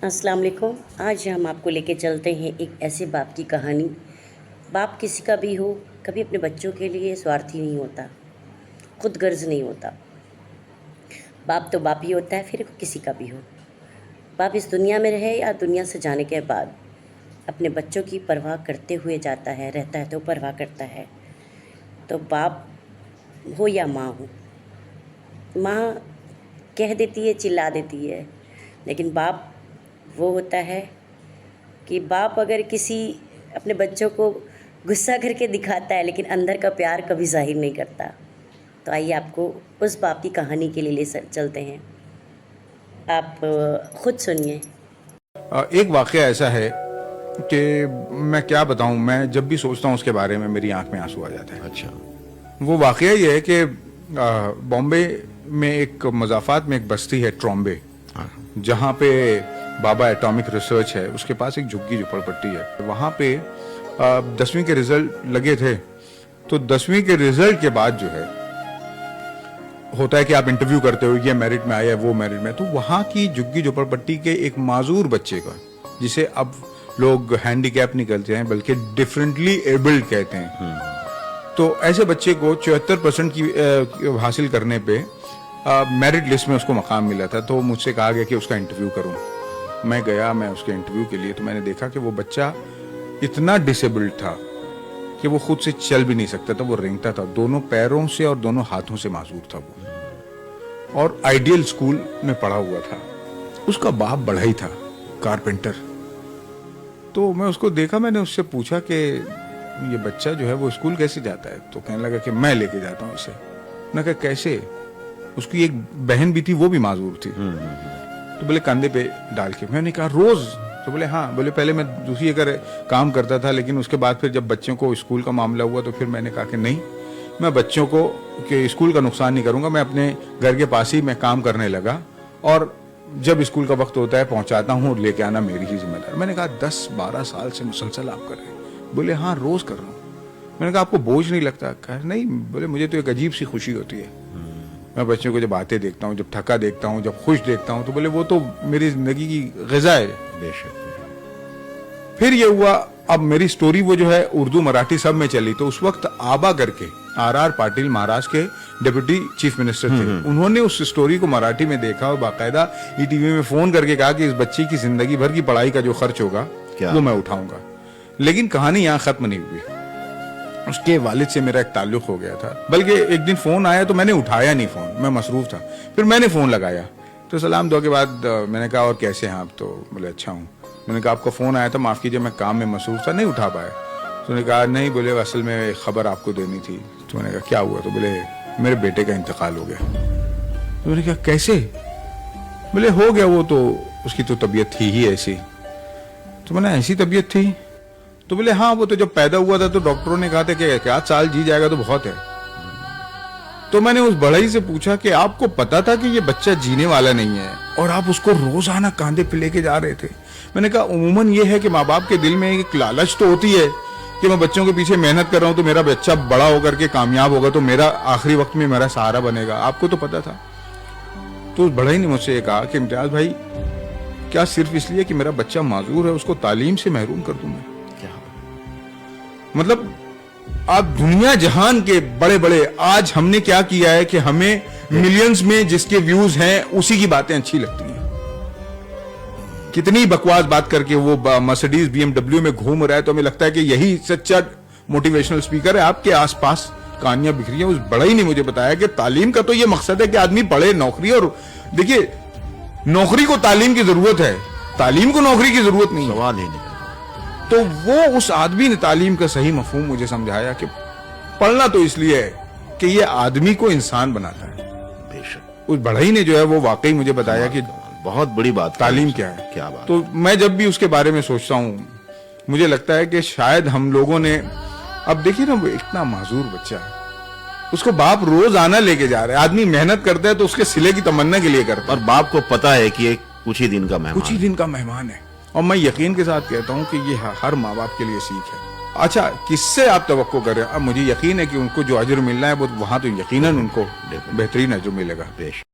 السلام علیکم. آج ہم آپ کو لے کے چلتے ہیں ایک ایسے باپ کی کہانی. باپ کسی کا بھی ہو کبھی اپنے بچوں کے لیے سوارتھی نہیں ہوتا, خود غرض نہیں ہوتا. باپ تو باپ ہی ہوتا ہے, پھر کسی کا بھی ہو. باپ اس دنیا میں رہے یا دنیا سے جانے کے بعد اپنے بچوں کی پرواہ کرتے ہوئے جاتا ہے, رہتا ہے تو پرواہ کرتا ہے. تو باپ ہو یا ماں ہو, ماں کہہ دیتی ہے, چلا دیتی ہے, لیکن باپ وہ ہوتا ہے کہ باپ اگر کسی اپنے بچوں کو غصہ کر کے دکھاتا ہے لیکن اندر کا پیار کبھی ظاہر نہیں کرتا. تو آئیے آپ کو اس باپ کی کہانی کے لیے لے چلتے ہیں, آپ خود سنیے. ایک واقعہ ایسا ہے کہ میں کیا بتاؤں, میں جب بھی سوچتا ہوں اس کے بارے میں میری آنکھ میں آنسو آ جاتا ہے. اچھا. وہ واقعہ یہ ہے کہ بامبے میں ایک مضافات میں ایک بستی ہے ٹرامبے, جہاں پہ بابا ایٹامک ریسرچ ہے, اس کے پاس ایک جھگی جھوپڑ پٹی ہے. وہاں پہ 10ویں کے رزلٹ لگے تھے, تو 10ویں کے رزلٹ کے بعد جو ہے ہوتا ہے کہ آپ انٹرویو کرتے ہو, یہ میرٹ میں آیا ہے, وہ میرٹ میں. تو وہاں کی جھگی جھوپڑ پٹی کے ایک معذور بچے کا, جسے اب لوگ ہینڈی کیپ نہیں کہتے ہیں بلکہ ڈفرینٹلی ایبلڈ کہتے ہیں, تو ایسے بچے کو 74% کی حاصل کرنے پہ میرٹ لسٹ میں اس کو مقام ملا تھا. تو مجھ سے کہا گیا کہ اس کا انٹرویو کروں. میں گیا, میں اس کے انٹرویو کے لیے, تو میں نے دیکھا کہ وہ بچہ اتنا ڈسیبلڈ تھا کہ وہ خود سے چل بھی نہیں سکتا تھا, وہ رینگتا تھا, دونوں پیروں سے اور دونوں ہاتھوں سے معذور تھا وہ, اور آئیڈیل اسکول میں پڑھا ہوا تھا. اس کا باپ بڑھئی تھا, کارپینٹر. تو میں اس کو دیکھا, میں نے اس سے پوچھا کہ یہ بچہ جو ہے وہ اسکول کیسے جاتا ہے؟ تو کہنے لگا کہ میں لے کے جاتا ہوں اسے. میں کہا کیسے؟ اس کی ایک بہن بھی تھی, وہ بھی معذور تھی. تو بولے کندھے پہ ڈال کے. میں نے کہا روز؟ تو بولے ہاں. بولے پہلے میں دوسری اگر کام کرتا تھا, لیکن اس کے بعد پھر جب بچوں کو اسکول کا معاملہ ہوا تو پھر میں نے کہا کہ نہیں, میں بچوں کو کہ اسکول کا نقصان نہیں کروں گا. میں اپنے گھر کے پاس ہی میں کام کرنے لگا, اور جب اسکول کا وقت ہوتا ہے پہنچاتا ہوں, اور لے کے آنا میری ہی ذمہ داری. میں نے کہا 10-12 سال سے مسلسل آپ کر رہے ہیں؟ بولے ہاں روز کر رہا ہوں. میں نے کہا آپ کو بوجھ نہیں لگتا؟ کہا نہیں. بولے مجھے تو ایک عجیب سی خوشی ہوتی ہے, میں بچوں کو جب آتے دیکھتا ہوں, جب تھکا دیکھتا ہوں, جب خوش دیکھتا ہوں, تو بولے وہ تو میری زندگی کی غذا ہے. بے شک. پھر یہ ہوا, اب میری سٹوری وہ جو ہے اردو مراٹھی سب میں چلی. تو اس وقت آبا کر کے آر پاٹل مہاراشٹر کے ڈپٹی چیف منسٹر تھے, انہوں نے اس سٹوری کو مراٹھی میں دیکھا اور باقاعدہ ای ٹی وی میں فون کر کے کہا کہ اس بچی کی زندگی بھر کی پڑھائی کا جو خرچ ہوگا وہ میں اٹھاؤں گا. لیکن کہانی یہاں ختم نہیں ہوئی. اس کے والد سے میرا ایک تعلق ہو گیا تھا, بلکہ ایک دن فون آیا تو میں نے اٹھایا نہیں فون, میں مصروف تھا. پھر میں نے فون لگایا تو سلام دعا کے بعد میں نے کہا اور کیسے ہیں آپ؟ تو بولے اچھا ہوں. میں نے کہا آپ کا فون آیا تھا, معاف کیجیے میں کام میں مصروف تھا, نہیں اٹھا پایا. تو نے کہا نہیں, بولے اصل میں ایک خبر آپ کو دینی تھی. تو میں نے کہا کیا ہوا؟ تو بولے میرے بیٹے کا انتقال ہو گیا. تو میں نے کہا کیسے؟ بولے ہو گیا, وہ تو اس کی تو طبیعت تھی ہی ایسی. تو میں نے ایسی طبیعت تھی؟ تو بولے ہاں, وہ تو جب پیدا ہوا تھا تو ڈاکٹروں نے کہا تھا کہ 1 سال جی جائے گا تو بہت ہے. تو میں نے اس بڑھئی سے پوچھا کہ آپ کو پتا تھا کہ یہ بچہ جینے والا نہیں ہے اور آپ اس کو روزانہ کاندھے پہ لے کے جا رہے تھے؟ میں نے کہا عموماً یہ ہے کہ ماں باپ کے دل میں ایک لالچ تو ہوتی ہے کہ میں بچوں کے پیچھے محنت کر رہا ہوں تو میرا بچہ بڑا ہو کر کے کامیاب ہوگا تو میرا آخری وقت میں میرا سہارا بنے گا. آپ کو تو پتا تھا. تو اس بڑھئی نے مجھ سے یہ کہا کہ امتیاز بھائی, کیا صرف اس لیے کہ میرا بچہ معذور ہے اس کو تعلیم سے محروم کر دوں میں؟ مطلب آپ دنیا جہان کے بڑے بڑے, آج ہم نے کیا کیا ہے کہ ہمیں ملینز میں جس کے ویوز ہیں اسی کی باتیں اچھی لگتی ہیں. کتنی بکواس بات کر کے وہ مرسیڈیز BMW میں گھوم رہا ہے تو ہمیں لگتا ہے کہ یہی سچا موٹیویشنل اسپیکر ہے. آپ کے آس پاس کہانیاں بکھری ہیں. اس بڑا ہی نے مجھے بتایا کہ تعلیم کا تو یہ مقصد ہے کہ آدمی پڑھے, نوکری, اور دیکھیے نوکری کو تعلیم کی ضرورت ہے, تعلیم کو نوکری کی ضرورت نہیں. سوال ہی نہیں. تو وہ اس آدمی نے تعلیم کا صحیح مفہوم مجھے سمجھایا کہ پڑھنا تو اس لیے ہے کہ یہ آدمی کو انسان بناتا ہے. بے شک. اس بڑھئی نے جو ہے وہ واقعی مجھے بتایا کہ بہت بڑی بات تعلیم کیا ہے. کیا بات. تو میں جب بھی اس کے بارے میں سوچتا ہوں مجھے لگتا ہے کہ شاید ہم لوگوں نے, اب دیکھیے نا وہ اتنا معذور بچہ ہے, اس کو باپ روز آنا لے کے جا رہا ہے. آدمی محنت کرتا ہے تو اس کے سلے کی تمنا کے لیے کرتا ہے, اور باپ کو پتا ہے کہ کچھ ہی دن کا مہمان, کچھ ہی دن کا مہمان ہے. اور میں یقین کے ساتھ کہتا ہوں کہ یہ ہر ماں باپ کے لیے سیکھ ہے. اچھا کس سے آپ توقع کر رہے ہیں؟ اب مجھے یقین ہے کہ ان کو جو اجر ملنا ہے وہ وہاں تو یقیناً ان کو بہترین اجر ملے گا. بے شک.